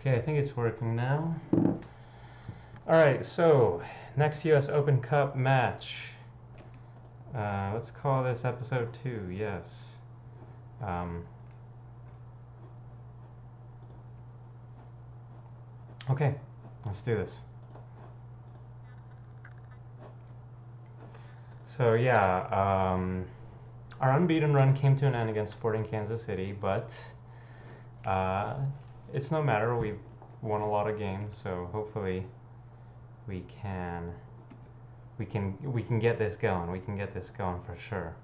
Okay, I think it's working now. Alright, so next US Open Cup match. Let's call this episode 2, yes. Okay, let's do this. So yeah, our unbeaten run came to an end against Sporting Kansas City, but it's no matter. We've won a lot of games, so hopefully we can get this going. We can get this going for sure.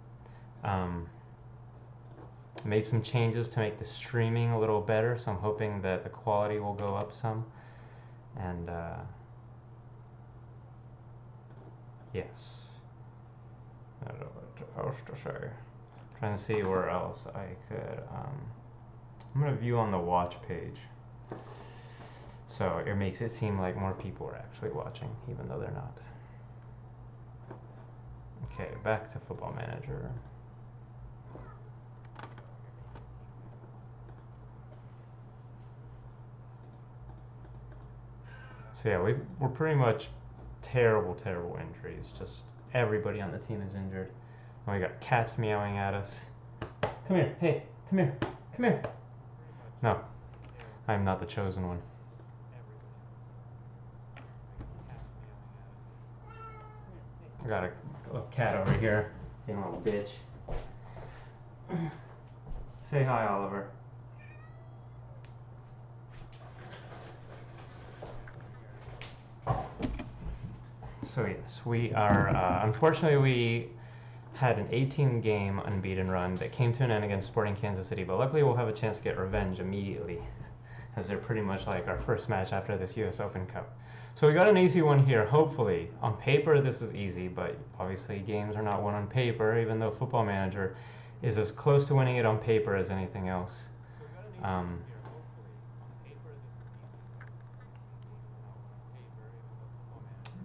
Made some changes to make the streaming a little better, so I'm hoping that the quality will go up some. And yes, I don't know what else to say. Trying to see where else I could. I'm gonna view on the watch page, so it makes it seem like more people are actually watching, even though they're not. Okay, back to Football Manager. So yeah, we're pretty much terrible injuries. Just everybody on the team is injured. And we got cats meowing at us. Come here, hey, come here, come here. No, I'm not the chosen one. I got a cat over here, being a little bitch. Say hi, Oliver. So yes, we are, unfortunately we had an 18-game unbeaten run that came to an end against Sporting Kansas City, but luckily we'll have a chance to get revenge immediately, as they're pretty much like our first match after this US Open Cup. So we got an easy one here, hopefully. On paper this is easy, but obviously games are not won on paper, even though Football Manager is as close to winning it on paper as anything else.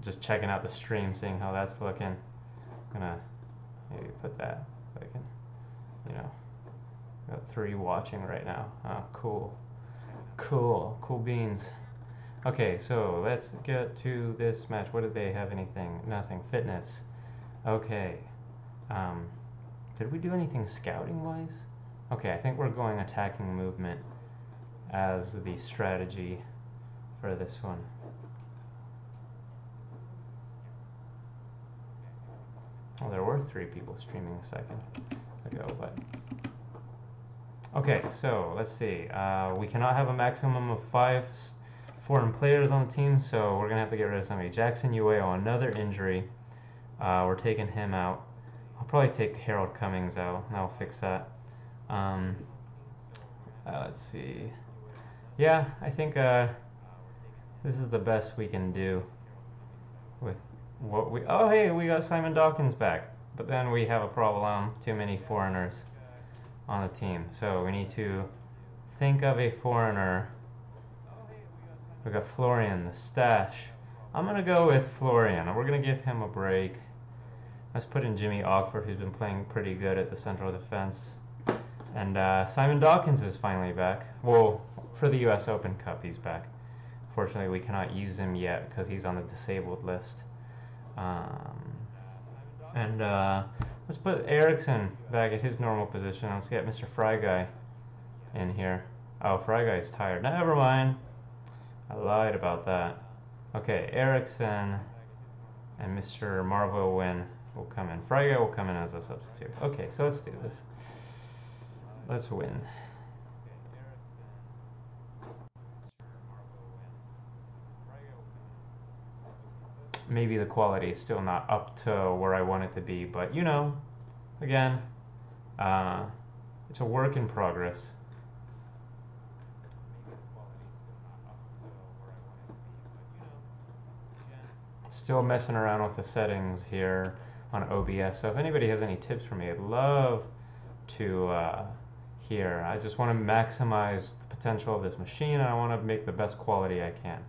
Just checking out the stream, seeing how that's looking. I'm gonna maybe put that so I can, you know, got 3 watching right now. Oh, cool beans. Okay, so let's get to this match. What did they have? Anything? Nothing. Fitness. Okay. Did we do anything scouting wise? Okay, I think we're going attacking movement as the strategy for this one. Well, there were 3 people streaming a second ago, but okay, so let's see. We cannot have a maximum of 5 foreign players on the team, so we're gonna have to get rid of somebody. Jackson Ueo, another injury. We're taking him out. I'll probably take Harold Cummings out. That'll fix that. Let's see. Yeah, I think this is the best we can do with what we. Oh, hey, we got Simon Dawkins back, but then we have a problem. Too many foreigners on the team, so we need to think of a foreigner. We got Florian, the stash. I'm gonna go with Florian. We're gonna give him a break. Let's put in Jimmy Ockford, who's been playing pretty good at the central defense. And Simon Dawkins is finally back. Well, for the US Open Cup, he's back. Fortunately, we cannot use him yet because he's on the disabled list. Let's put Eriksson back at his normal position. Let's get Mr. Fry Guy in here. Oh, Fry Guy's tired. Never mind. I lied about that. Okay, Eriksson and Mr. Marvel Win will come in. Fry Guy will come in as a substitute. Okay, so let's do this. Let's win. Maybe the quality is still not up to where I want it to be, but you know, again, it's a work in progress. Still messing around with the settings here on OBS, so if anybody has any tips for me, I'd love to hear. I just want to maximize the potential of this machine, and I want to make the best quality I can.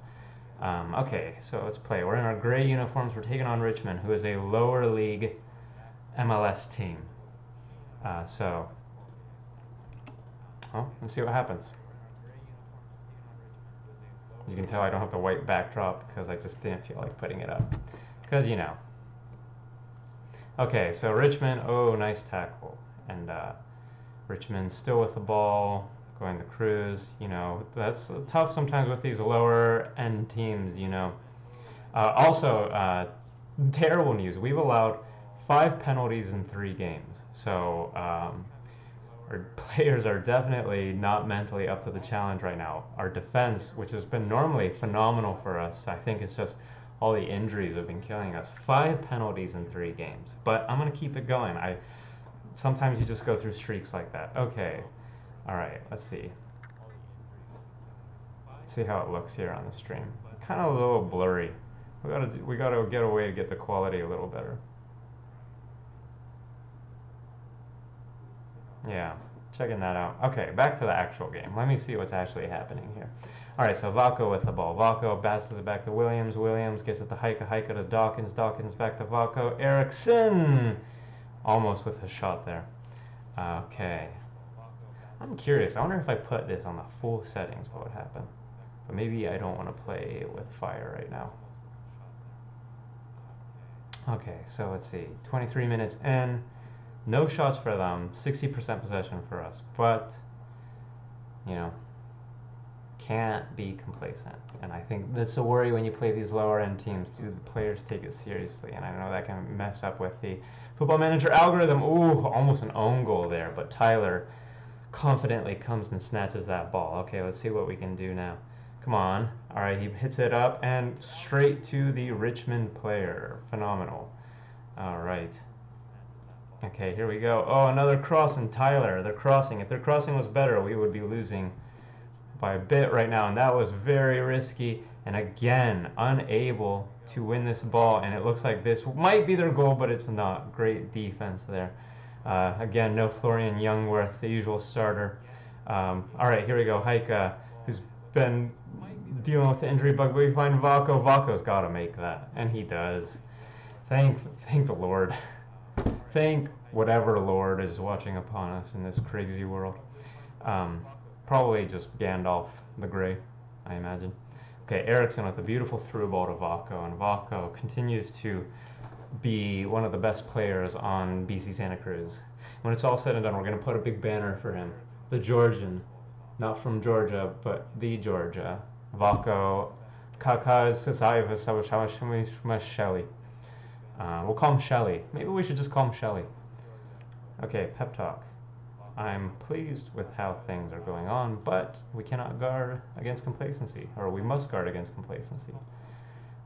Okay, so let's play. We're in our gray uniforms. We're taking on Richmond, who is a lower league MLS team. Let's see what happens. As you can tell, I don't have the white backdrop because I just didn't feel like putting it up. Because, you know. Okay, so Richmond, oh, nice tackle. And Richmond still with the ball, going to Cruz. You know, that's tough sometimes with these lower end teams, you know. Also, terrible news. We've allowed 5 penalties in 3 games. So our players are definitely not mentally up to the challenge right now. Our defense, which has been normally phenomenal for us, I think it's just all the injuries have been killing us. 5 penalties in 3 games. But I'm going to keep it going. Sometimes you just go through streaks like that. Okay. All right. Let's see. See how it looks here on the stream. Kind of a little blurry. We gotta get a way to get the quality a little better. Yeah, checking that out. Okay, back to the actual game. Let me see what's actually happening here. All right, so Valko with the ball. Valko passes it back to Williams. Williams gets it to Heike. Heike to Dawkins. Dawkins back to Valko. Eriksson! Almost with a shot there. Okay. I'm curious. I wonder if I put this on the full settings, what would happen? But maybe I don't want to play with fire right now. Okay, so let's see. 23 minutes in. No shots for them. 60% possession for us. But, you know, can't be complacent. And I think that's a worry when you play these lower end teams. Do the players take it seriously? And I know that can mess up with the Football Manager algorithm. Ooh, almost an own goal there. But Tyler confidently comes and snatches that ball. Okay, let's see what we can do now. Come on. All right, he hits it up and straight to the Richmond player. Phenomenal. All right. Okay, here we go. Oh, another cross and Tyler. They're crossing. If their crossing was better, we would be losing by a bit right now. And that was very risky. And again, unable to win this ball. And it looks like this might be their goal, but it's not. Great defense there. Again, no Florian Youngworth, the usual starter. All right, here we go. Heike, who's been dealing with the injury bug. We find Valko. Valko's got to make that, and he does. Thank the Lord. Thank whatever Lord is watching upon us in this crazy world. Probably just Gandalf the Grey, I imagine. Okay, Eriksson with a beautiful through ball to Valko, and Valko continues to be one of the best players on BC Santa Cruz. When it's all said and done, we're going to put a big banner for him. The Georgian. Not from Georgia, but the Georgia. Valko Shelly. We'll call him Shelly. Maybe we should just call him Shelly. Okay, pep talk. I'm pleased with how things are going on, but we cannot guard against complacency, or we must guard against complacency.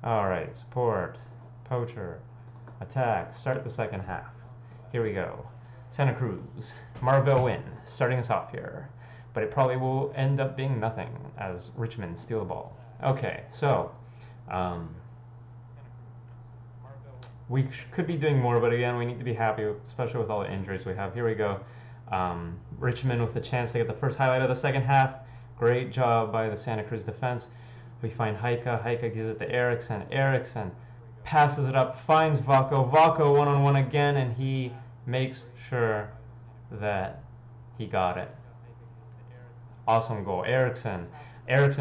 All right, support, poacher, attack, start the second half. Here we go. Santa Cruz, Marvell win, starting us off here. But it probably will end up being nothing as Richmond steal the ball. Okay, so we could be doing more, but again, we need to be happy, especially with all the injuries we have. Here we go. Richmond with the chance to get the first highlight of the second half. Great job by the Santa Cruz defense. We find Heike. Heike gives it to Eriksson. Eriksson passes it up, finds Valko. Valko one-on-one again, and he makes sure that he got it. Awesome goal. Eriksson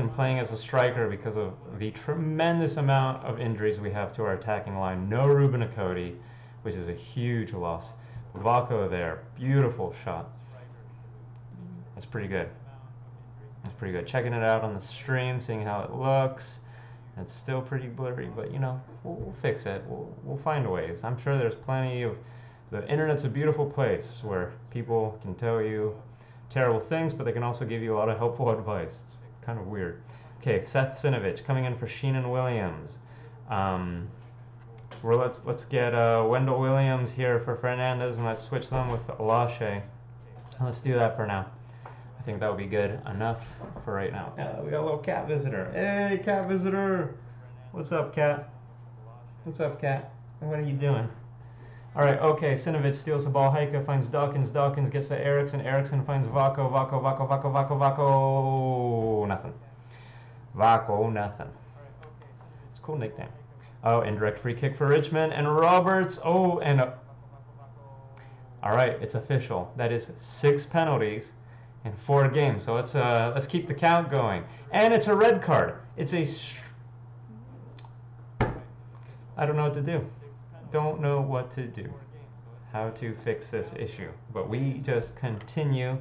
playing as a striker because of the tremendous amount of injuries we have to our attacking line. No Ruben Akodi, which is a huge loss. Valko there. Beautiful shot. That's pretty good. That's pretty good. Checking it out on the stream, seeing how it looks. It's still pretty blurry, but you know, we'll fix it. We'll find ways. I'm sure there's plenty of... The internet's a beautiful place where people can tell you terrible things, but they can also give you a lot of helpful advice. It's kind of weird. Okay, Seth Sinovich coming in for Sheenan Williams. Let's get Wendell Williams here for Fernandez, and let's switch them with Alashe. Let's do that for now. I think that would be good enough for right now. Yeah, we got a little cat visitor. Hey, cat visitor! What's up, cat? What's up, cat? What are you doing? All right, okay, Sinovich steals the ball. Heike finds Dawkins. Dawkins gets to Eriksson. Eriksson finds Valko. Valko. Nothing. Valko, nothing. It's a cool nickname. Oh, indirect free kick for Richmond. And Roberts. Oh, and... all right, it's official. That is 6 penalties in 4 games. So let's keep the count going. And it's a red card. It's a I don't know what to do. Don't know what to do. How to fix this issue. But we just continue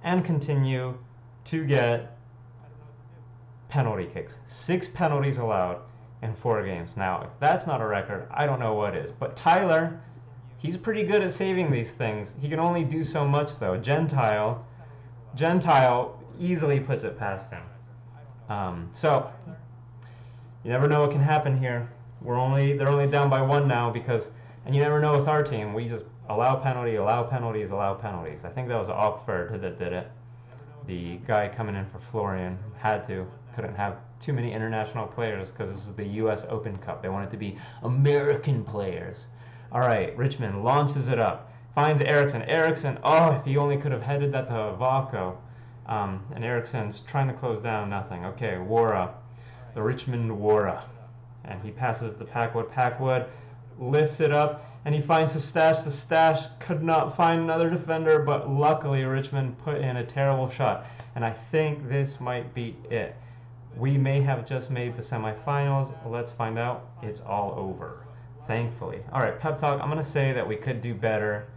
and continue to get penalty kicks. 6 penalties allowed in 4 games. Now, if that's not a record, I don't know what is. But Tyler, he's pretty good at saving these things. He can only do so much, though. Gentile easily puts it past him. So, you never know what can happen here. They're only down by 1 now and you never know with our team. We just allow penalties. I think that was Ockford that did it. The guy coming in for Florian couldn't have too many international players because this is the U.S. Open Cup. They want it to be American players. All right, Richmond launches it up, finds Eriksson. If he only could have headed that to Vako. And Eriksson's trying to close down, nothing. Okay, the Richmond Wara. And he passes the Packwood. Packwood lifts it up, and he finds the Stash. The Stash could not find another defender, but luckily Richmond put in a terrible shot. And I think this might be it. We may have just made the semifinals. Let's find out. It's all over, thankfully. All right, pep talk. I'm going to say that we could do better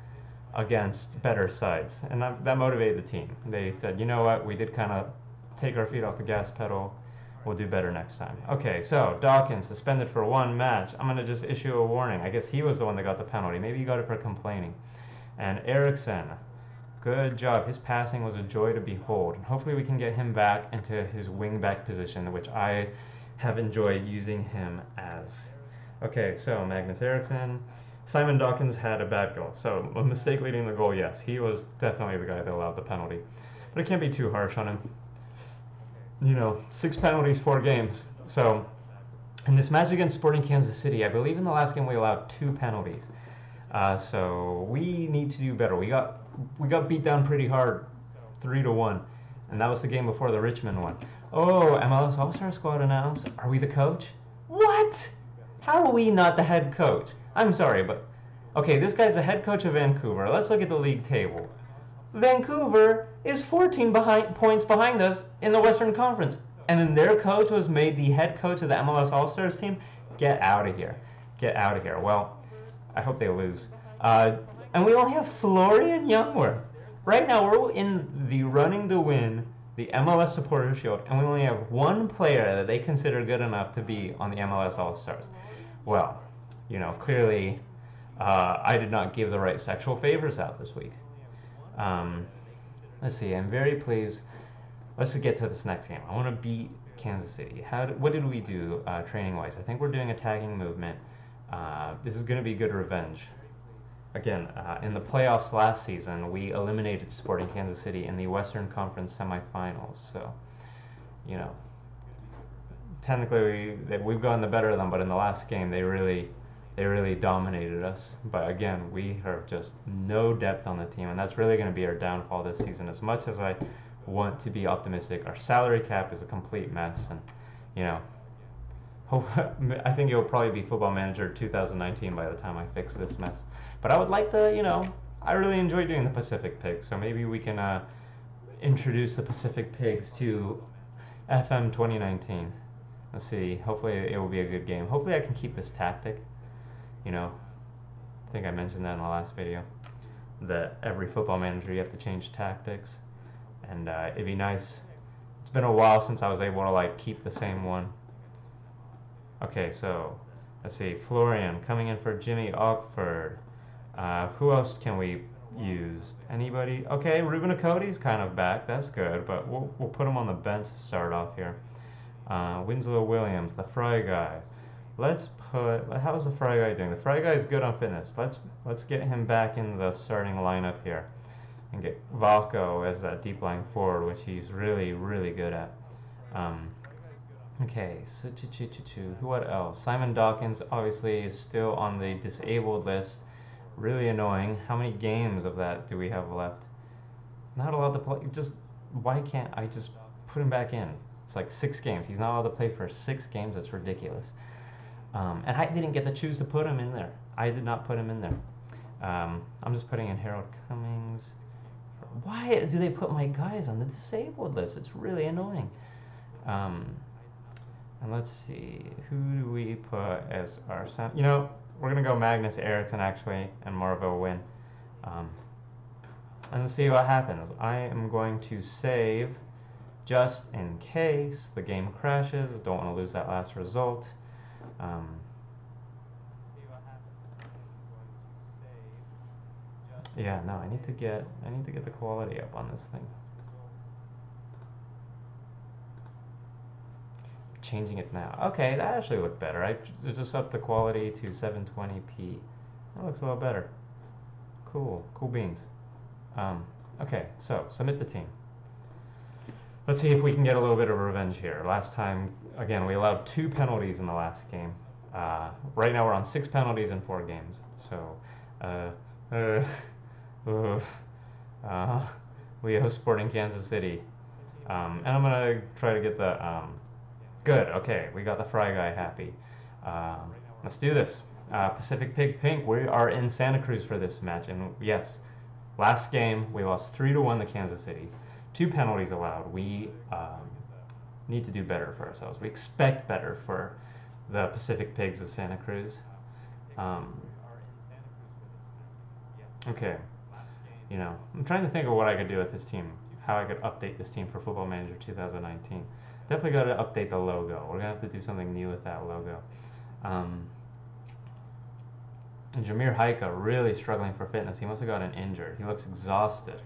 against better sides, and that motivated the team. They said, you know what, we did kind of take our feet off the gas pedal. We'll do better next time. Okay, so Dawkins suspended for 1 match. I'm going to just issue a warning. I guess he was the one that got the penalty. Maybe he got it for complaining. And Eriksson, good job. His passing was a joy to behold. And hopefully we can get him back into his wing-back position, which I have enjoyed using him as. Okay, so Magnus Eriksson. Simon Dawkins had a bad goal. So a mistake leading the goal, yes. He was definitely the guy that allowed the penalty. But it can't be too harsh on him. 6 penalties, 4 games. So in this match against Sporting Kansas City, I believe in the last game we allowed 2 penalties. So we need to do better. We got beat down pretty hard, 3-1, and that was the game before the Richmond one. Oh, MLS All-Star Squad announced. Are we the coach? What? How are we not the head coach? I'm sorry, but okay, this guy's the head coach of Vancouver. Let's look at the league table. Vancouver is 14 points behind us in the Western Conference. And then their coach was made the head coach of the MLS All-Stars team? Get out of here. Get out of here. Well, I hope they lose. And we only have Florian Youngworth. Right now, we're in the running to win the MLS Supporters Shield, and we only have 1 player that they consider good enough to be on the MLS All-Stars. Well, clearly I did not give the right sexual favors out this week. Let's see, I'm very pleased. Let's get to this next game. I want to beat Kansas City. What did we do training-wise? I think we're doing attacking movement. This is going to be good revenge. Again, in the playoffs last season, we eliminated Sporting Kansas City in the Western Conference semifinals. So, technically we've gotten the better of them, but in the last game they really dominated us. But again, we have just no depth on the team, and that's really going to be our downfall this season. As much as I want to be optimistic, our salary cap is a complete mess, and I think it'll probably be Football Manager 2019 by the time I fix this mess. But I would like to, I really enjoy doing the Pacific Pigs, so maybe we can introduce the Pacific Pigs to FM 2019. Let's see. Hopefully it will be a good game. Hopefully I can keep this tactic. I think I mentioned that in the last video, that every Football Manager you have to change tactics, and it'd be nice. It's been a while since I was able to keep the same one. Okay, so let's see. Florian coming in for Jimmy Ockford. Who else can we use? Anybody? Okay, Ruben Okote's kind of back. That's good, but we'll put him on the bench to start off here. Winslow Williams, the Fry guy. How's the Fry guy doing? The Fry guy is good on fitness. Let's get him back in the starting lineup here, and get Valko as that deep line forward, which he's really, really good at. Okay, so what else? Simon Dawkins obviously is still on the disabled list. Really annoying. How many games of that do we have left? Not allowed to play. Why can't I just put him back in? It's like 6 games. He's not allowed to play for 6 games. That's ridiculous. And I didn't get to choose to put him in there. I did not put him in there. I'm just putting in Harold Cummings for Why do they put my guys on the disabled list? It's really annoying. And let's see, who do we put as our center? You know, we're going to go Magnus Eriksson, actually, and Marvel win. And let's see what happens. I am going to save just in case the game crashes. Don't want to lose that last result. Yeah, no, I need to get the quality up on this thing. Changing it now. Okay, that actually looked better. I just upped the quality to 720p. That looks a lot better. Cool beans. Okay, so submit the team. Let's see if we can get a little bit of revenge here. Last time, again, we allowed 2 penalties in the last game. Right now we're on 6 penalties in 4 games. So, we host Sporting Kansas City. And I'm going to try to get the... Good, okay, we got the Fry guy happy. Let's do this. Pacific Pig Pink, we are in Santa Cruz for this match. And yes, last game we lost 3-1 to Kansas City. 2 penalties allowed. We need to do better for ourselves. We expect better for the Pacific Pigs of Santa Cruz. Okay, you know, I'm trying to think of what I could do with this team, how I could update this team for Football Manager 2019. Definitely got to update the logo. We're going to have to do something new with that logo. And Jameer Haika really struggling for fitness. He must have gotten injured. He looks exhausted.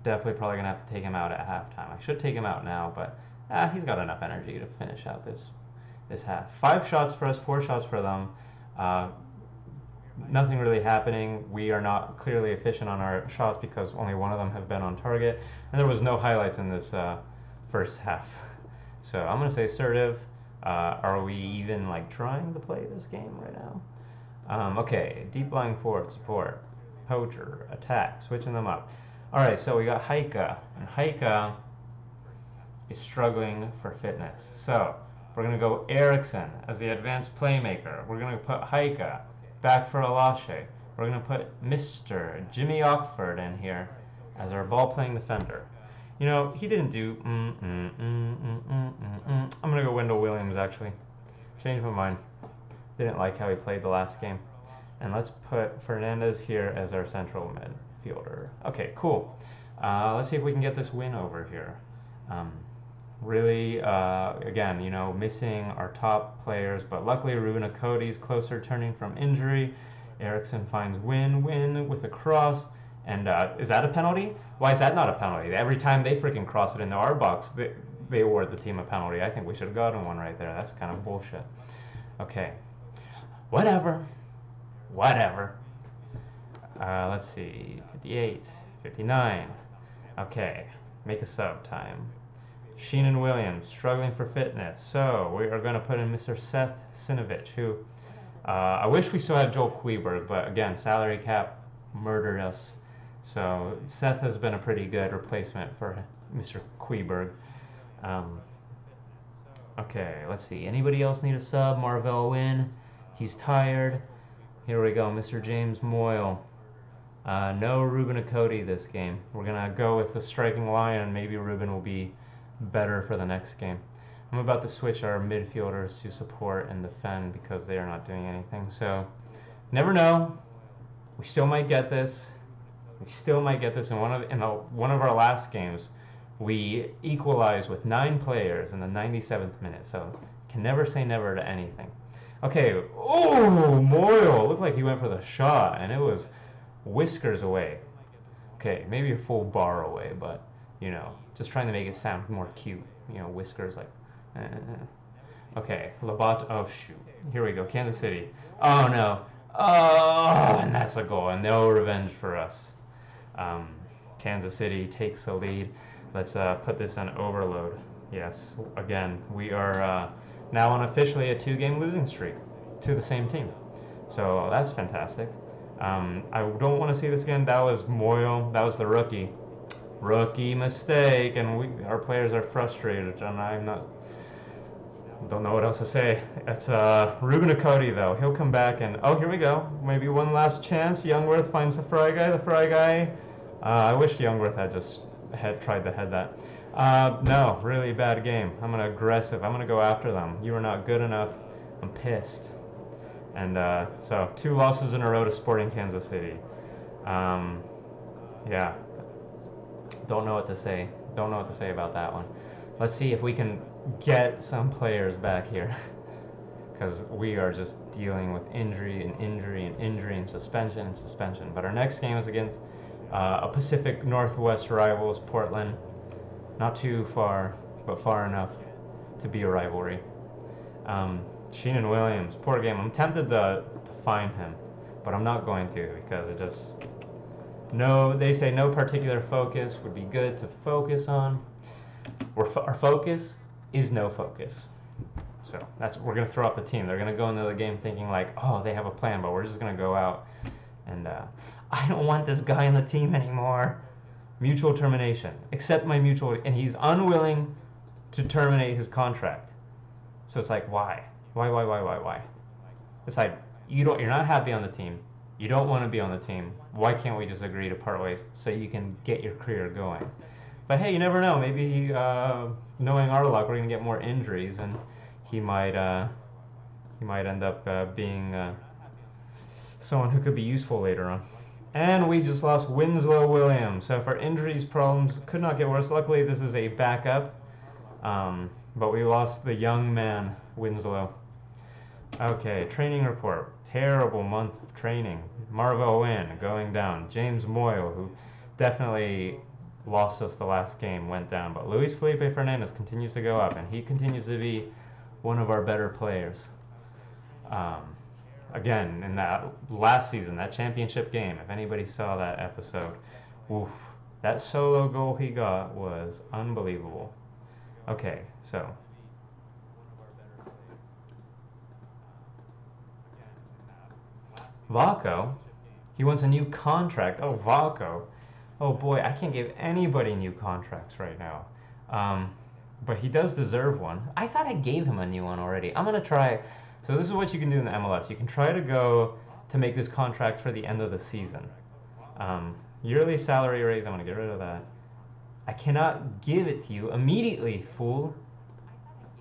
Definitely probably going to have to take him out at halftime. I should take him out now, but he's got enough energy to finish out this half. 5 shots for us, 4 shots for them. Nothing really happening. We are not clearly efficient on our shots because only one of them have been on target. And there was no highlights in this first half. So I'm going to say assertive. Are we even like trying to play this game right now? Okay, deep lying forward support, poacher, attack, switching them up. All right, so we got Haika, and Haika is struggling for fitness. So we're going to go Eriksson as the advanced playmaker. We're going to put Haika back for Alashe. We're going to put Mr. Jimmy Ockford in here as our ball-playing defender. You know, he didn't do I'm going to go Wendell Williams, actually. Changed my mind. Didn't like how he played the last game. And let's put Fernandez here as our central midfielder. Okay, cool. Let's see if we can get this win over here. Really, again, you know, missing our top players, but luckily Ruben Cody's closer turning from injury. Eriksson finds win with a cross. And is that a penalty? Why is that not a penalty? Every time they freaking cross it into our box, they award the team a penalty. I think we should have gotten one right there. That's kind of bullshit. Okay. Whatever. Let's see. 58, 59. Okay. Make a sub time. Sheenan Williams, struggling for fitness. So we are going to put in Mr. Seth Sinovich, who I wish we still had Joel Kleberg, but again, salary cap murdered us. So Seth has been a pretty good replacement for Mr. Kleberg. Okay, let's see. Anybody else need a sub? Marvell Wynn. He's tired. Here we go, Mr. James Moyle. No Ruben Cody this game. We're going to go with the striking line, maybe Ruben will be better for the next game. I'm about to switch our midfielders to support and defend because they are not doing anything. So, never know. We still might get this. In one of our last games, we equalized with 9 players in the 97th minute. So, can never say never to anything. Okay. Oh, Moyle looked like he went for the shot, and it was whiskers away. Okay, maybe a full bar away, but you know, just trying to make it sound more cute. You know, whiskers like. Okay, Labat. Oh shoot. Here we go. Kansas City. Oh no. Oh, and that's a goal. And no revenge for us. Kansas City takes the lead. Let's put this on overload. Yes. Again, we are now on officially a 2-game losing streak to the same team. So that's fantastic. I don't want to see this again. That was Moyle. That was the rookie. Rookie mistake, and our players are frustrated, and don't know what else to say. It's Ruben Cody though. He'll come back, and oh, here we go. Maybe one last chance. Youngworth finds the Fry guy. The Fry guy I wish Youngworth had tried to head that. No, really bad game. I'm gonna aggressive. I'm gonna go after them. You are not good enough. I'm pissed. And so 2 losses in a row to Sporting Kansas City. Yeah, don't know what to say. Don't know what to say about that one. Let's see if we can get some players back here. Because we are just dealing with injury and injury and injury and suspension and suspension. But our next game is against a Pacific Northwest rivals, Portland. Not too far, but far enough to be a rivalry. Sheenan Williams, poor game. I'm tempted to find him, but I'm not going to because it just... No, they say no particular focus would be good to focus on. Our focus is no focus. So we're going to throw off the team. They're going to go into the game thinking like, oh, they have a plan, but we're just going to go out. And I don't want this guy on the team anymore. Mutual termination. Accept my mutual, and he's unwilling to terminate his contract. So it's like, why? Why? It's like, you're not happy on the team. You don't want to be on the team. Why can't we just agree to part ways so you can get your career going? But hey, you never know. Maybe knowing our luck, we're gonna get more injuries, and he might end up being someone who could be useful later on. And we just lost Winslow Williams. So if our injuries problems could not get worse, luckily this is a backup. But we lost the young man, Winslow. Okay, training report. Terrible month of training. Marvel Wynn going down. James Moyle, who definitely lost us the last game, went down. But Luis Felipe Fernandez continues to go up, and he continues to be one of our better players. Again, in that last season, that championship game, if anybody saw that episode, oof, that solo goal he got was unbelievable. Okay, so Vaco, he wants a new contract. Oh, Vaco. Oh boy, I can't give anybody new contracts right now. But he does deserve one. I thought I gave him a new one already. I'm going to try. So this is what you can do in the MLS. You can try to go to make this contract for the end of the season. Yearly salary raise, I'm going to get rid of that. I cannot give it to you immediately, fool.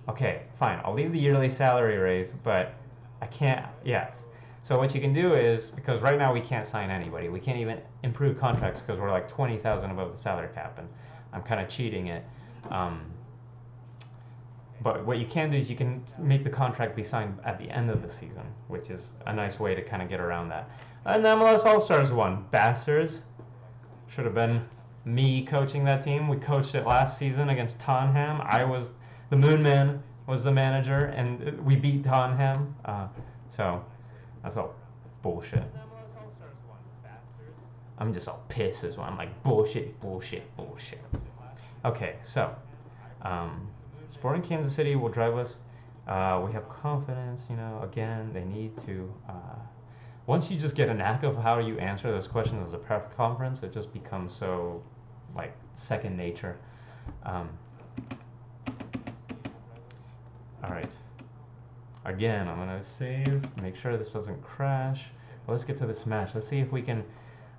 Okay, fine. I'll leave the yearly salary raise, but I can't, yes. So what you can do is, because right now we can't sign anybody. We can't even improve contracts because we're like 20,000 above the salary cap, and I'm kind of cheating it. But what you can do is you can make the contract be signed at the end of the season, which is a nice way to kind of get around that. And the MLS All-Stars won. Bastards. Should have been me coaching that team. We coached it last season against Tottenham. The Moon Man was the manager, and we beat Tottenham. So that's all bullshit. I'm just all pissed as well. I'm like, bullshit. Okay, so Sporting Kansas City will drive us. We have confidence, again, they need to. Once you just get a knack of how you answer those questions as a prep conference, it just becomes so, like, second nature. All right. Again, I'm going to save, make sure this doesn't crash. But let's get to this match. Let's see if we can,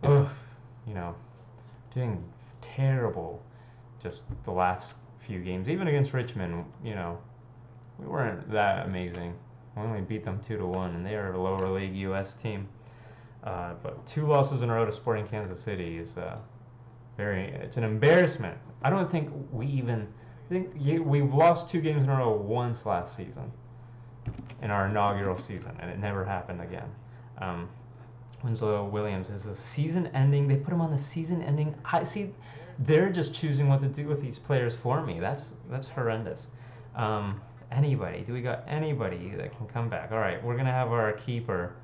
doing terrible just the last few games. Even against Richmond, we weren't that amazing. We only beat them 2-1, and they are a lower league U.S. team. But 2 losses in a row to Sporting Kansas City is it's an embarrassment. I don't think we've lost 2 games in a row once last season in our inaugural season, and it never happened again. Winslow Williams is a season-ending. They put him on the season-ending. They're just choosing what to do with these players for me. That's horrendous. Anybody? Do we got anybody that can come back? All right, we're gonna have our keeper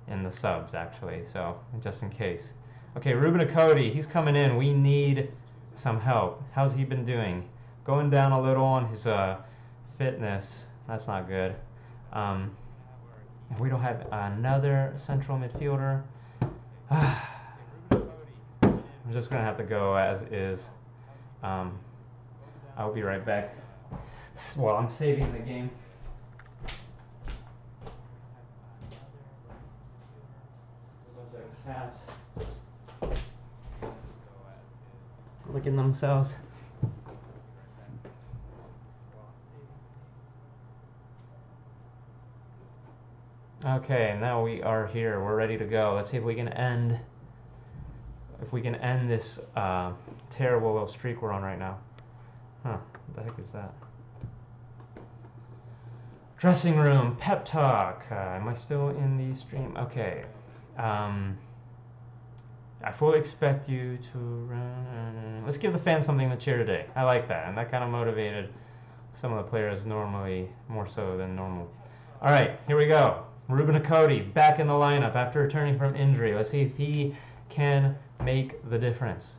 in the subs actually, so just in case. Okay, Ruben Cody, he's coming in. We need some help. How's he been doing? Going down a little on his fitness. That's not good. We don't have another central midfielder. I'm just gonna have to go as is. I'll be right back. Well, I'm saving the game. A bunch of cats. licking themselves. Okay, now we are here. We're ready to go. Let's see if we can end. If we can end this terrible little streak we're on right now. Huh? What the heck is that? Dressing room pep talk. Am I still in the stream? Okay. I fully expect you to run. Let's give the fans something to cheer today. I like that, and that kind of motivated some of the players normally more so than normal. All right, here we go. Ruben Akodi back in the lineup after returning from injury. Let's see if he can make the difference.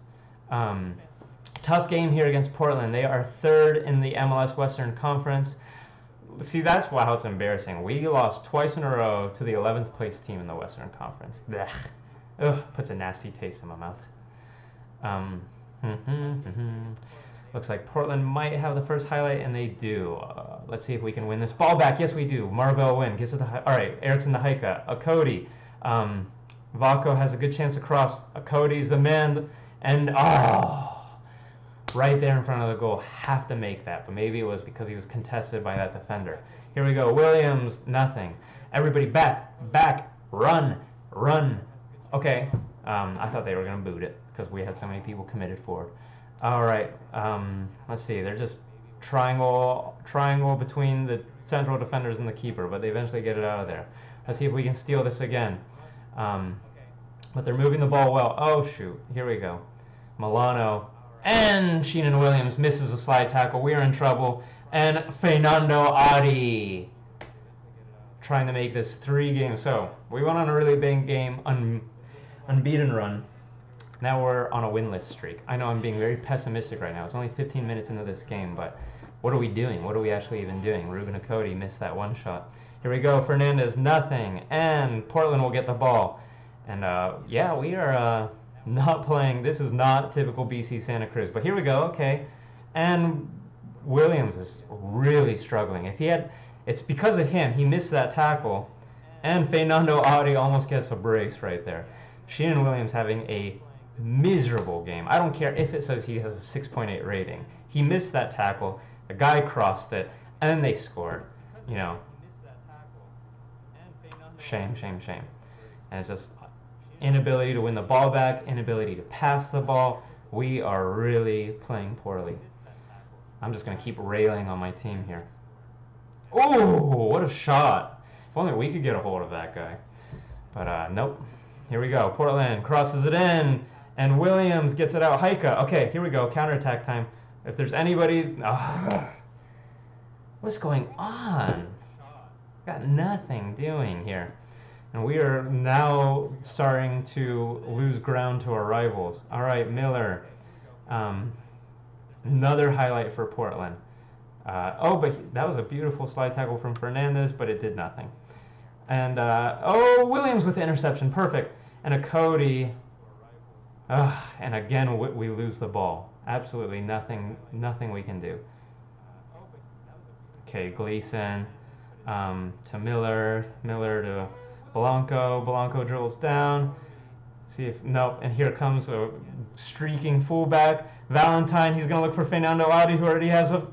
Tough game here against Portland. They are third in the MLS Western Conference. See, that's how it's embarrassing. We lost twice in a row to the 11th place team in the Western Conference. Blech. Ugh, puts a nasty taste in my mouth. Looks like Portland might have the first highlight, and they do. Let's see if we can win this. Ball back. Yes, we do. Marvell win. Gets it to all right, Erickson to Haika. Akodi. Vaco has a good chance to cross. Akody's the man. And, right there in front of the goal. Have to make that. But maybe it was because he was contested by that defender. Here we go. Williams, nothing. Everybody back, run. Okay. I thought they were going to boot it because we had so many people committed forward. All right. Let's see. They're just triangle between the central defenders and the keeper, but they eventually get it out of there. Let's see if we can steal this again. But they're moving the ball well. Oh, shoot. Here we go. Milano. And Sheenan Williams misses a slide tackle. We are in trouble. And Fernando Adi trying to make this 3 games. So we went on a really big game, unbeaten run. Now we're on a winless streak. I know I'm being very pessimistic right now. It's only 15 minutes into this game, but what are we doing? What are we actually even doing? Ruben Akodi missed that one shot. Here we go. Fernandez, nothing. And Portland will get the ball. And yeah, we are not playing. This is not typical BC Santa Cruz. But here we go. Okay. And Williams is really struggling. It's because of him. He missed that tackle. And Fernando Adi almost gets a brace right there. Sheenan Williams having a miserable game. I don't care if it says he has a 6.8 rating. He missed that tackle. The guy crossed it. And they scored. You know. Shame. And it's just inability to win the ball back, inability to pass the ball. We are really playing poorly. I'm just going to keep railing on my team here. Oh, what a shot. If only we could get a hold of that guy. But nope. Here we go. Portland crosses it in, and Williams gets it out. Haika. Okay, here we go. Counterattack time. If there's anybody... what's going on? Got nothing doing here. And we are now starting to lose ground to our rivals. All right, Miller. Another highlight for Portland. But that was a beautiful slide tackle from Fernandez, but it did nothing. And, Williams with the interception. Perfect. And Akodi. And again, we lose the ball. Absolutely nothing we can do. Okay, Gleason to Miller. Miller to Blanco. Blanco drills down. See if... Nope. And here comes a streaking fullback. Valentine. He's going to look for Fernando Adi, who already has a...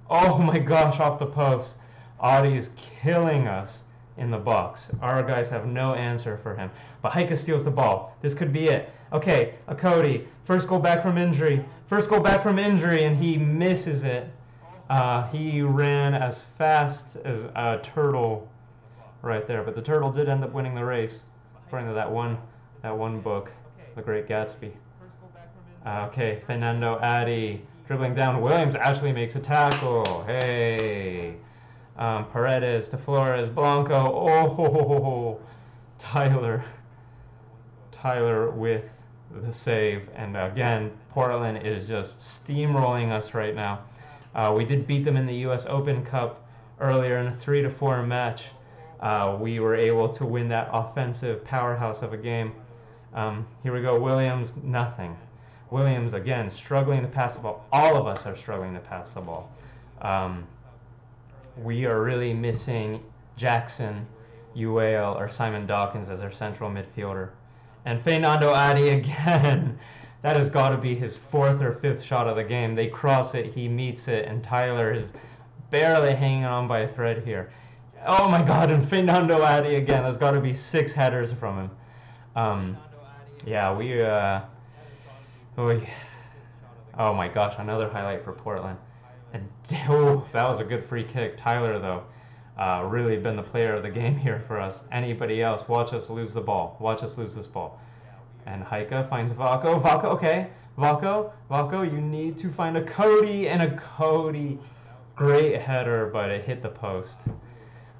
Oh my gosh, off the post. Adi is killing us in the box. Our guys have no answer for him. But Haika steals the ball. This could be it. Okay, Akodi. First goal back from injury. And he misses it. He ran as fast as a turtle right there. But the turtle did end up winning the race, according to that one book, The Great Gatsby. Okay, Fernando Adi dribbling down. Williams actually makes a tackle. Hey. Paredes to Flores. Blanco. Oh, Tyler with the save. And again, Portland is just steamrolling us right now. We did beat them in the U.S. Open Cup earlier in a 3-4 match. We were able to win that offensive powerhouse of a game. Here we go. Williams, nothing. Williams, again, struggling to pass the ball. All of us are struggling to pass the ball. We are really missing Jackson, Uale, or Simon Dawkins as our central midfielder. And Fernando Adi again. That has got to be his 4th or 5th shot of the game. They cross it, he meets it, and Tyler is barely hanging on by a thread here. Oh my God, and Fernando Adi again. There's got to be 6 headers from him. Yeah, oh my gosh, another highlight for Portland. And oh, that was a good free kick. Tyler, though, really been the player of the game here for us. Anybody else, watch us lose the ball. Watch us lose this ball. And Heike finds Vako. Vako, okay. Vako, you need to find a Cody, and a Cody. Great header, but it hit the post.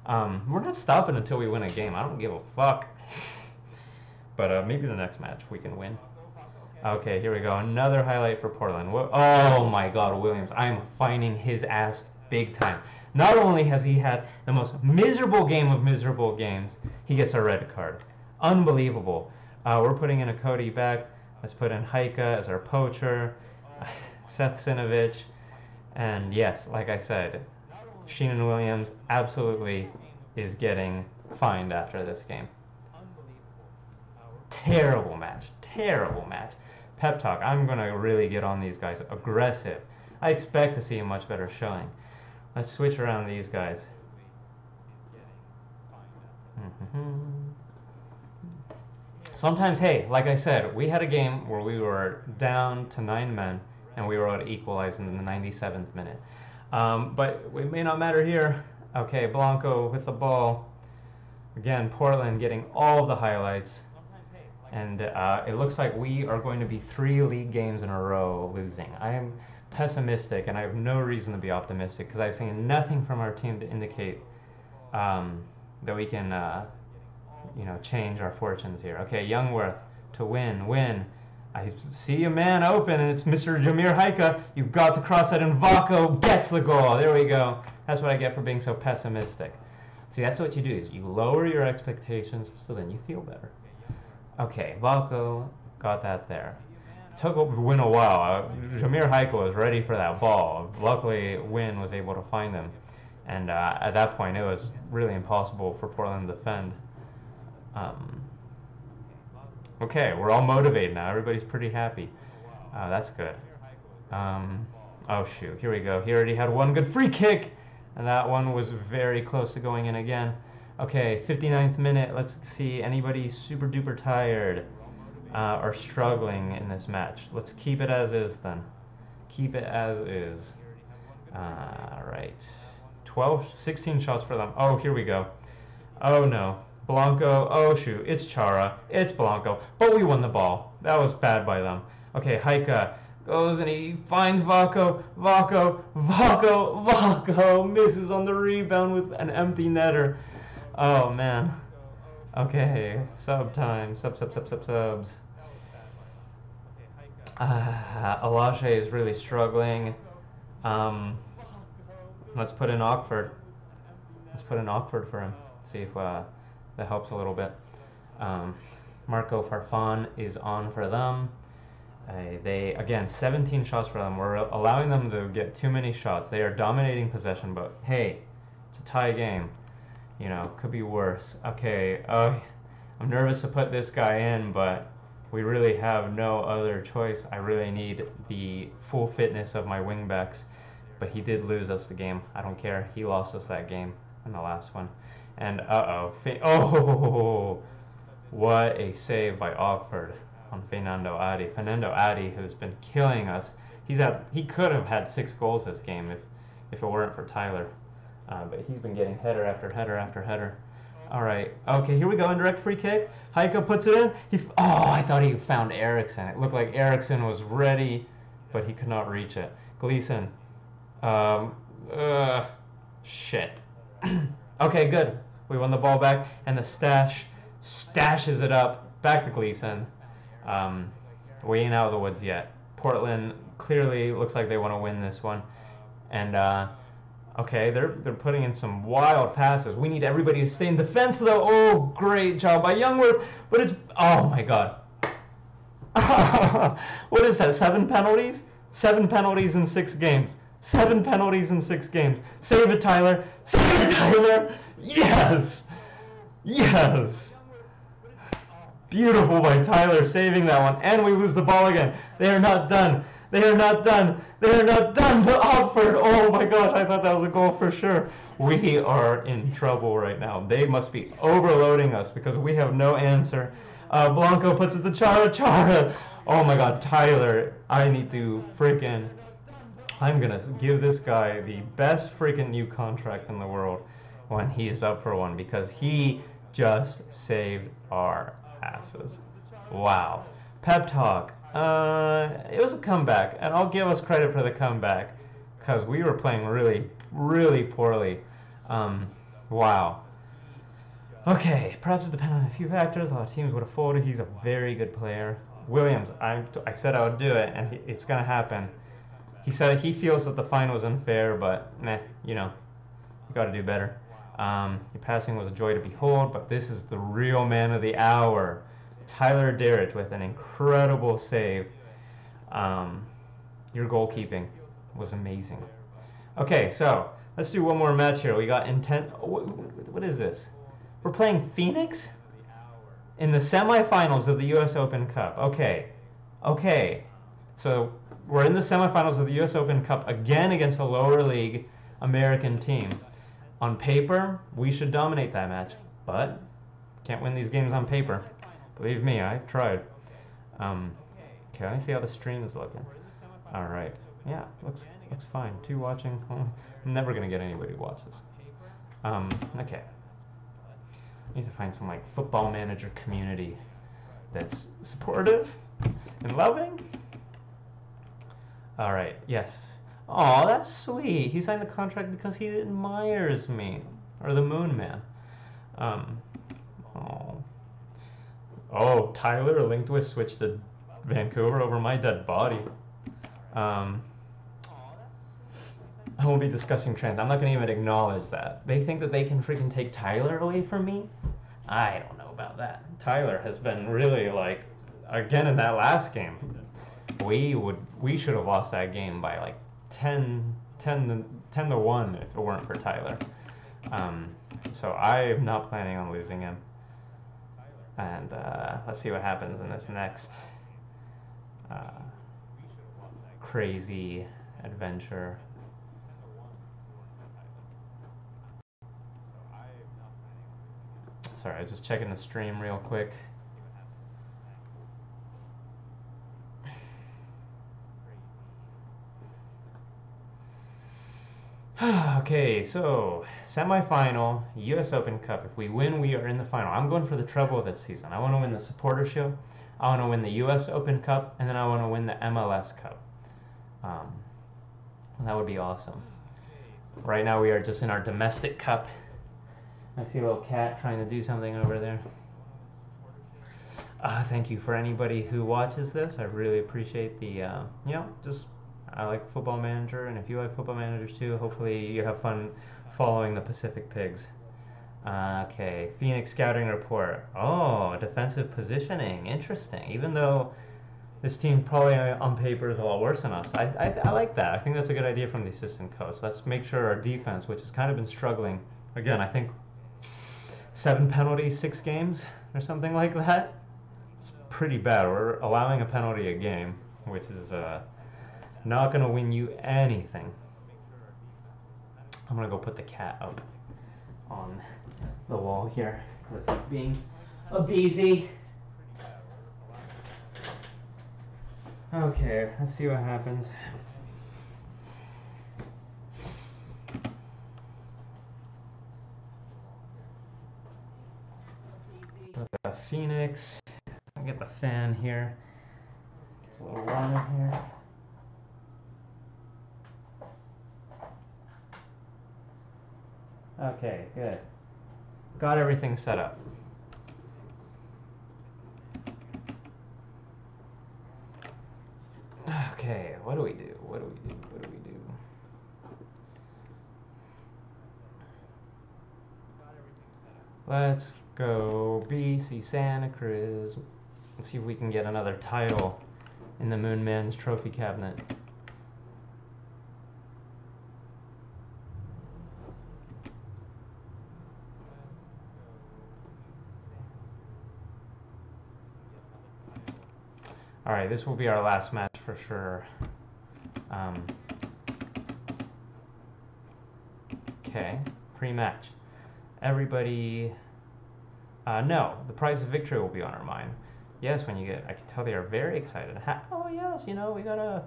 We're not stopping until we win a game. I don't give a fuck. But maybe the next match we can win. Okay, here we go. Another highlight for Portland. Oh my God, Williams. I am finding his ass big time. Not only has he had the most miserable game of miserable games, he gets a red card. Unbelievable. We're putting in a Cody back. Let's put in Heike as our poacher. Seth Sinovich. And yes, like I said, Sheenan Williams absolutely is getting fined after this game. Terrible match. Terrible match. Pep talk. I'm going to really get on these guys. Aggressive. I expect to see a much better showing. Let's switch around these guys. Sometimes, hey, like I said, we had a game where we were down to 9 men and we were able to equalize in the 97th minute. But it may not matter here. Okay, Blanco with the ball. Again, Portland getting all of the highlights. And it looks like we are going to be 3 league games in a row losing. I am pessimistic, and I have no reason to be optimistic because I've seen nothing from our team to indicate that we can, change our fortunes here. Okay, Youngworth to win. I see a man open, and it's Mr. Jamir Heike. You've got to cross that, and Vako gets the goal. There we go. That's what I get for being so pessimistic. See, that's what you do, is you lower your expectations so then you feel better. Okay, Vako got that there. Took Win a while. Jamir Heike was ready for that ball. Luckily, Win was able to find him. And at that point, it was really impossible for Portland to defend. Okay, we're all motivated now. Everybody's pretty happy. That's good. Oh, shoot. Here we go. He already had one good free kick. And that one was very close to going in again. Okay, 59th minute. Let's see. Anybody super duper tired or struggling in this match? Let's keep it as is then. Keep it as is. All right. 16 shots for them. Oh, here we go. Oh, no. Blanco. Oh, shoot. It's Chara. It's Blanco. But we won the ball. That was bad by them. Okay, Heike goes and he finds Vako. Vako misses on the rebound with an empty netter. Oh, man. Okay, sub time. Subs. Alache is really struggling. Let's put in Ockford. Let's put in Ockford for him. See if that helps a little bit. Marco Farfan is on for them. They, again, 17 shots for them. We're allowing them to get too many shots. They are dominating possession, but hey, it's a tie game. You know, could be worse. Okay, I'm nervous to put this guy in, but we really have no other choice. I really need the full fitness of my wingbacks, but he did lose us the game. I don't care. He lost us that game in the last one. And what a save by Ockford on Fernando Adi. Fernando Adi, who's been killing us. He could have had 6 goals this game if it weren't for Tyler. But he's been getting header after header after header. All right. Okay, here we go. Indirect free kick. Heike puts it in. I thought he found Eriksson. It looked like Eriksson was ready, but he could not reach it. Gleason. Shit. Okay, good. We won the ball back, and the stashes it up. Back to Gleason. We ain't out of the woods yet. Portland clearly looks like they want to win this one. And, okay, they're putting in some wild passes. We need everybody to stay in defense, though. Oh, great job by Youngworth. But it's... Oh, my God. What is that, 7 penalties? 7 penalties in 6 games. 7 penalties in 6 games. Save it, Tyler. Save it, Tyler. Yes. Yes. Beautiful by Tyler saving that one. And we lose the ball again. They are not done. They are not done. They are not done. But Ogford, oh my gosh, I thought that was a goal for sure. We are in trouble right now. They must be overloading us because we have no answer. Blanco puts it to Chara. Chara. Oh my god, Tyler, I need to freaking... I'm going to give this guy the best freaking new contract in the world when he's up for one because he just saved our asses. Wow. Pep talk. It was a comeback, and I'll give us credit for the comeback because we were playing really, really poorly. Wow. Okay, perhaps it depends on a few factors. A lot of teams would have folded. He's a very good player. Williams, I said I would do it, and it's going to happen. He said he feels that the fine was unfair, but meh, you know, you got to do better. Your passing was a joy to behold, but this is the real man of the hour. Tyler Derrich with an incredible save. Your goalkeeping was amazing. Okay, so let's do one more match here. We got intent. What is this? We're playing Phoenix in the semifinals of the U.S. Open Cup. Okay. So we're in the semifinals of the U.S. Open Cup again against a lower league American team. On paper, we should dominate that match, but can't win these games on paper. Believe me, I've tried. Okay, let me see how the stream is looking. All right. Yeah, looks fine. 2 watching. I'm never gonna get anybody to watch this. Okay. I need to find some like football manager community that's supportive and loving. All right. Yes. Oh, that's sweet. He signed the contract because he admires me, or the Moon Man. Oh, Tyler linked with switch to Vancouver over my dead body. I won't be discussing trans. I'm not going to even acknowledge that. They think that they can freaking take Tyler away from me? I don't know about that. Tyler has been really like, again in that last game, we should have lost that game by like 10 to 1 if it weren't for Tyler. So I am not planning on losing him. And let's see what happens in this next crazy adventure. Sorry, I was just checking the stream real quick. Okay, so semifinal, U.S. Open Cup. If we win, we are in the final. I'm going for the treble this season. I want to win the Supporter Shield. I want to win the U.S. Open Cup, and then I want to win the MLS Cup. That would be awesome. Right now, we are just in our domestic cup. I see a little cat trying to do something over there. Thank you for anybody who watches this. I really appreciate the, I like Football Manager, and if you like Football Manager too, hopefully you have fun following the Pacific Pigs. Okay, Phoenix scouting report. Oh, defensive positioning. Interesting. Even though this team probably on paper is a lot worse than us. I like that. I think that's a good idea from the assistant coach. Let's make sure our defense, which has kind of been struggling, again, I think 7 penalties, 6 games, or something like that. It's pretty bad. We're allowing a penalty a game, which is not going to win you anything. I'm going to go put the cat up on the wall here because he's being a beezy. Okay, let's see what happens. Phoenix. I get the fan here. It's a little warm in here. Okay, good. Got everything set up. Okay, what do we do? Let's go BC Santa Cruz. Let's see if we can get another title in the Moon Man's trophy cabinet. All right, this will be our last match for sure. Okay, pre-match. Everybody, no, the prize of victory will be on our mind. Yes, when you get, I can tell they are very excited. Oh yes, you know, we got a,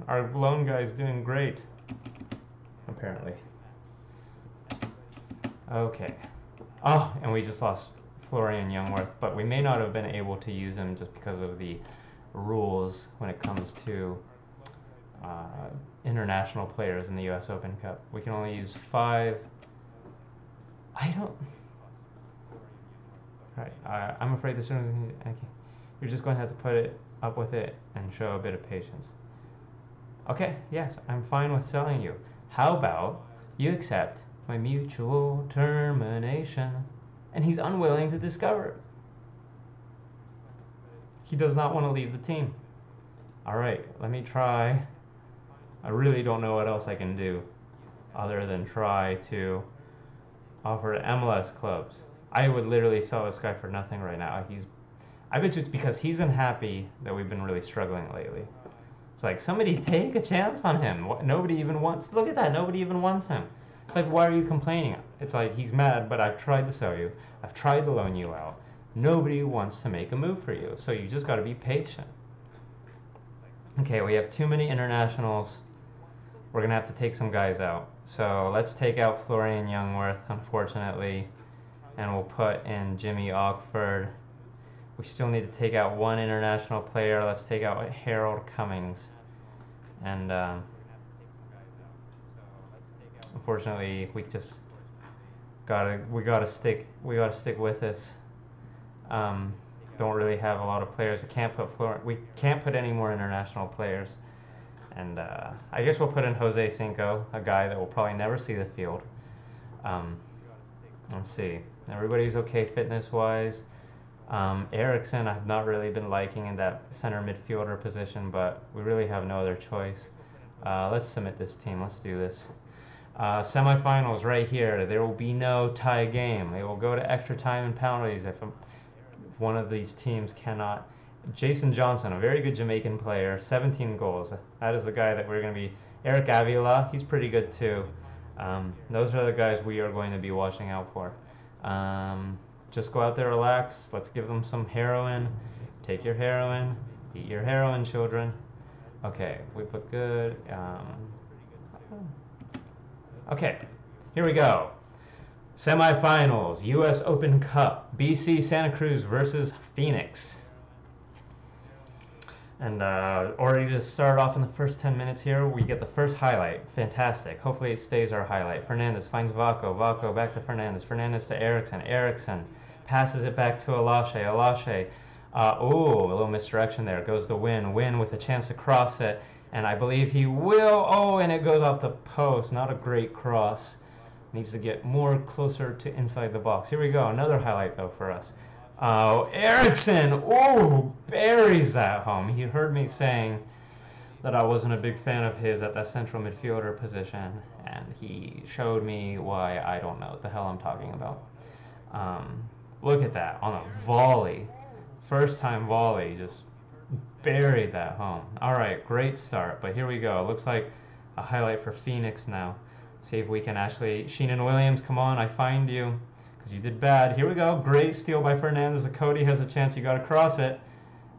our lone guy's doing great, apparently. Okay. Oh, and we just lost Florian Youngworth, but we may not have been able to use him just because of the rules when it comes to international players in the U.S. Open Cup. We can only use 5. I don't. Right. I'm afraid as soon as you're just going to have to put it up with it and show a bit of patience. Okay. Yes, I'm fine with telling you. How about you accept my mutual termination? And he's unwilling to discover it. He does not want to leave the team. All right, let me try. I really don't know what else I can do other than try to offer to MLS clubs. I would literally sell this guy for nothing right now. I bet you it's because he's unhappy that we've been really struggling lately. It's like, somebody take a chance on him. Nobody even wants, look at that, nobody even wants him. It's like, why are you complaining? It's like, he's mad, but I've tried to sell you. I've tried to loan you out. Nobody wants to make a move for you, so you just got to be patient. Okay, we have too many internationals. We're going to have to take some guys out. So let's take out Florian Youngworth, unfortunately, and we'll put in Jimmy Ogford. We still need to take out one international player. Let's take out Harold Cummings. And unfortunately, we just gotta stick with this. Don't really have a lot of players. We can't put any more international players. And I guess we'll put in Jose Cinco, a guy that will probably never see the field. Let's see. Everybody's okay fitness-wise. Eriksson, I've not really been liking in that center midfielder position, but we really have no other choice. Let's submit this team. Let's do this. Semifinals right here. There will be no tie game. It will go to extra time and penalties if one of these teams cannot. Jason Johnson, a very good Jamaican player, 17 goals. That is the guy that we're going to be. Eric Avila, he's pretty good too. Those are the guys we are going to be watching out for. Just go out there, relax. Let's give them some heroin. Take your heroin. Eat your heroin, children. Okay, we look good. Okay, here we go. Semifinals, U.S. Open Cup, BC Santa Cruz versus Phoenix. And already to start off in the first 10 minutes here, we get the first highlight. Fantastic. Hopefully it stays our highlight. Fernandez finds Vaco. Vaco back to Fernandez. Fernandez to Eriksson. Eriksson passes it back to Alashe. Alashe. A little misdirection there. Goes to Win. Win with a chance to cross it. And I believe he will. Oh, and it goes off the post. Not a great cross. Needs to get more closer to inside the box. Here we go. Another highlight, though, for us. Oh, Eriksson! Oh, buries that home. He heard me saying that I wasn't a big fan of his at that central midfielder position, and he showed me why I don't know what the hell I'm talking about. Look at that, on a volley. First time volley, just buried that home. All right, great start, but here we go. Looks like a highlight for Phoenix now. See if we can actually... Sheenan Williams, come on, I find you. You did bad. Here we go. Great steal by Fernandez. Cody has a chance. You got to cross it.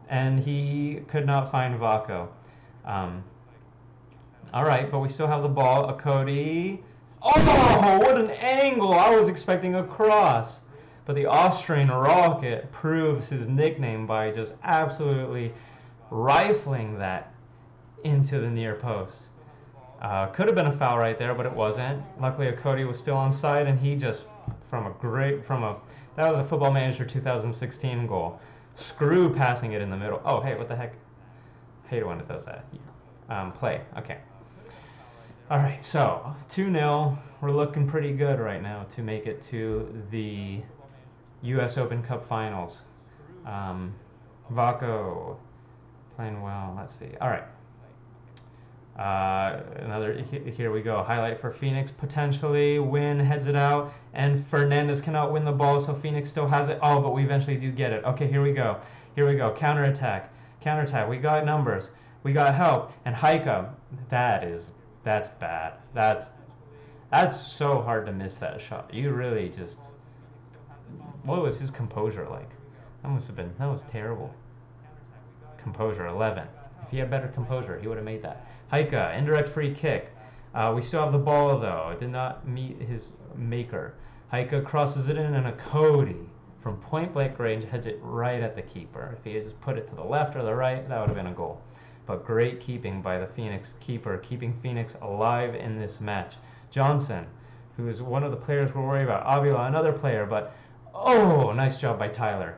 And he could not find Vaco. All right, but we still have the ball. A Cody. Oh, what an angle. I was expecting a cross. But the Austrian Rocket proves his nickname by just absolutely rifling that into the near post. Could have been a foul right there, but it wasn't. Luckily, Cody was still onside, and he just... that was a Football Manager 2016 goal. Screw passing it in the middle. Oh, hey, what the heck? Hate it when it does that. Play. Okay. All right, so 2-0. We're looking pretty good right now to make it to the U.S. Open Cup Finals. Vaco playing well. Let's see. All right. Here we go. Highlight for Phoenix, potentially win, heads it out, and Fernandez cannot win the ball, so Phoenix still has it. Oh, but we eventually do get it. Okay, here we go. Here we go. Counterattack. We got numbers. We got help. And Heike, that's bad. That's so hard to miss that shot. You really just, what was his composure like? That was terrible. Composure, 11. If he had better composure, he would have made that. Heike, indirect free kick. We still have the ball, though. It did not meet his maker. Heike crosses it in, and a Cody from point-blank range heads it right at the keeper. If he had just put it to the left or the right, that would have been a goal. But great keeping by the Phoenix keeper, keeping Phoenix alive in this match. Johnson, who is one of the players we're worried about. Avila, another player, but oh, nice job by Tyler,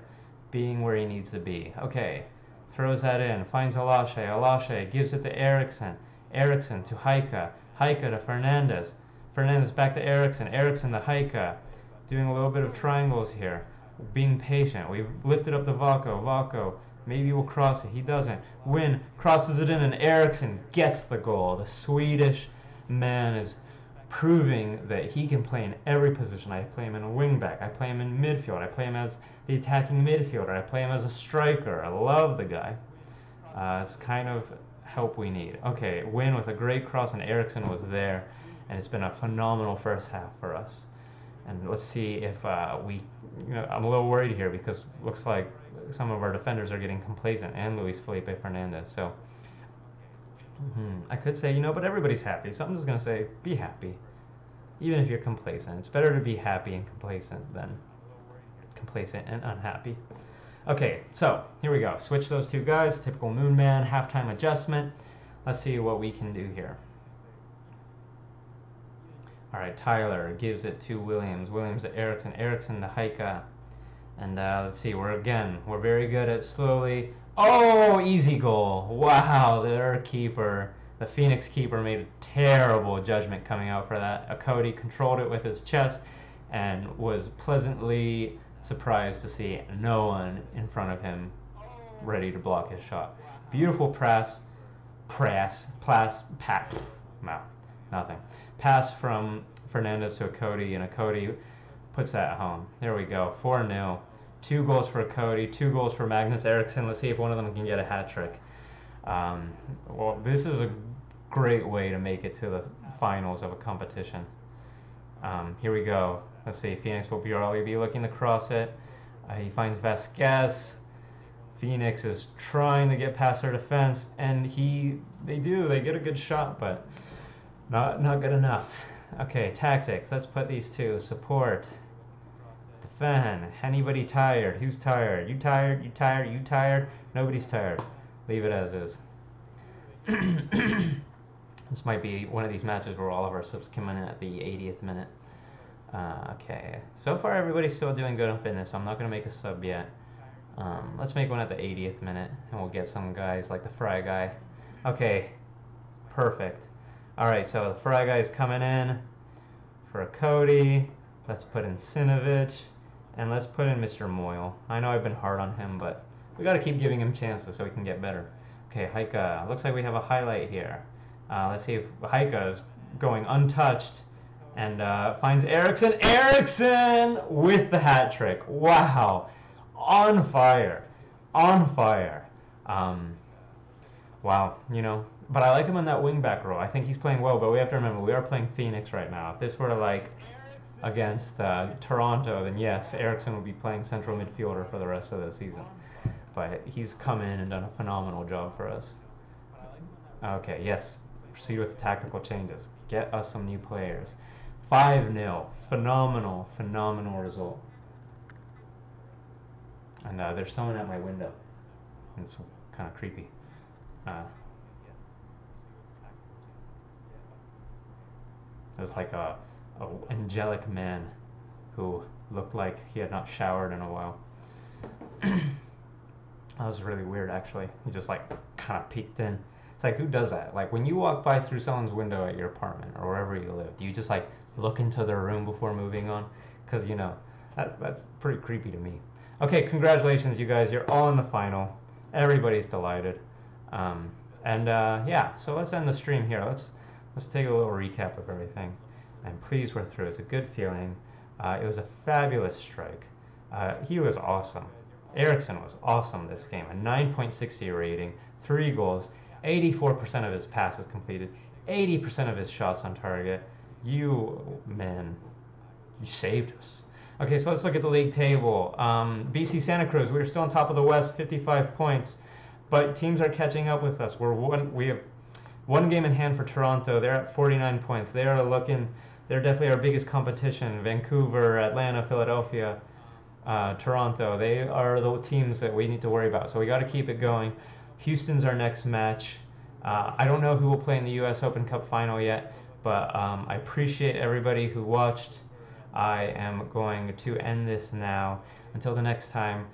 being where he needs to be. Okay. Throws that in, finds Alashe gives it to Eriksson. Eriksson to Heike. Heike to Fernandez. Fernandez back to Eriksson. Eriksson to Heike. Doing a little bit of triangles here. Being patient. We've lifted up to Valko. Valko maybe will cross it. He doesn't. Win crosses it in, and Eriksson gets the goal. The Swedish man is proving that he can play in every position. I play him in a wingback. I play him in midfield. I play him as the attacking midfielder. I play him as a striker. I love the guy. It's kind of help we need. Okay, win with a great cross, and Eriksson was there, and it's been a phenomenal first half for us. And let's see if I'm a little worried here because it looks like some of our defenders are getting complacent, and Luis Felipe Fernandez. So I could say, but everybody's happy. So I'm just going to say, be happy. Even if you're complacent. It's better to be happy and complacent than complacent and unhappy. Okay, so here we go. Switch those two guys. Typical Moon Man, halftime adjustment. Let's see what we can do here. All right, Tyler gives it to Williams. Williams to Eriksson. Eriksson to Heike. And let's see, we're very good at slowly. Oh, easy goal. Wow, their keeper, the Phoenix keeper, made a terrible judgment coming out for that. Cody controlled it with his chest and was pleasantly surprised to see no one in front of him ready to block his shot. Beautiful pass from Fernandez to a Cody, and a Cody puts that home. There we go, 4-0. 2 goals for Cody, 2 goals for Magnus Eriksson. Let's see if one of them can get a hat trick. Well, this is a great way to make it to the finals of a competition. Here we go. Let's see, Phoenix will probably be looking to cross it. He finds Vasquez. Phoenix is trying to get past their defense, and they get a good shot, but not good enough. Okay, tactics. Let's put these two. Support. Defend. Anybody tired? Who's tired? You tired? You tired? You tired? Nobody's tired. Leave it as is. This might be one of these matches where all of our subs come in at the 80th minute. Okay. So far, everybody's still doing good on fitness, so I'm not going to make a sub yet. Let's make one at the 80th minute, and we'll get some guys like the Fry guy. Okay. Perfect. Alright, so the Fry guy is coming in for a Cody. Let's put in Sinovich. And let's put in Mr. Moyle. I know I've been hard on him, but we got to keep giving him chances so he can get better. Okay, Heike. Looks like we have a highlight here. Let's see if Heike is going untouched and finds Eriksson. Eriksson with the hat trick. Wow. On fire. On fire. Wow, But I like him in that wing-back role. I think he's playing well, but we have to remember, we are playing Phoenix right now. If this were like against Toronto, then yes, Eriksson will be playing central midfielder for the rest of the season. But he's come in and done a phenomenal job for us. Okay, yes. Proceed with the tactical changes. Get us some new players. 5-0. Phenomenal, phenomenal result. And there's someone at my window. It's kind of creepy. There's like a angelic man who looked like he had not showered in a while. That was really weird, actually. He just like kind of peeked in. It's like, who does that? Like when you walk by through someone's window at your apartment or wherever you live, do you just like look into their room before moving on? Because that's pretty creepy to me. Okay, congratulations, you guys. You're all in the final. Everybody's delighted. And yeah, so let's end the stream here. Let's take a little recap of everything. I'm pleased we're through. It's a good feeling. It was a fabulous strike. He was awesome. Eriksson was awesome this game. A 9.60 rating, 3 goals, 84% of his passes completed, 80% of his shots on target. You, man, you saved us. Okay, so let's look at the league table. BC Santa Cruz, we're still on top of the West, 55 points. But teams are catching up with us. We have one game in hand for Toronto. They're at 49 points. They're definitely our biggest competition. Vancouver, Atlanta, Philadelphia, Toronto. They are the teams that we need to worry about. So we got to keep it going. Houston's our next match. I don't know who will play in the U.S. Open Cup final yet, but I appreciate everybody who watched. I am going to end this now. Until the next time,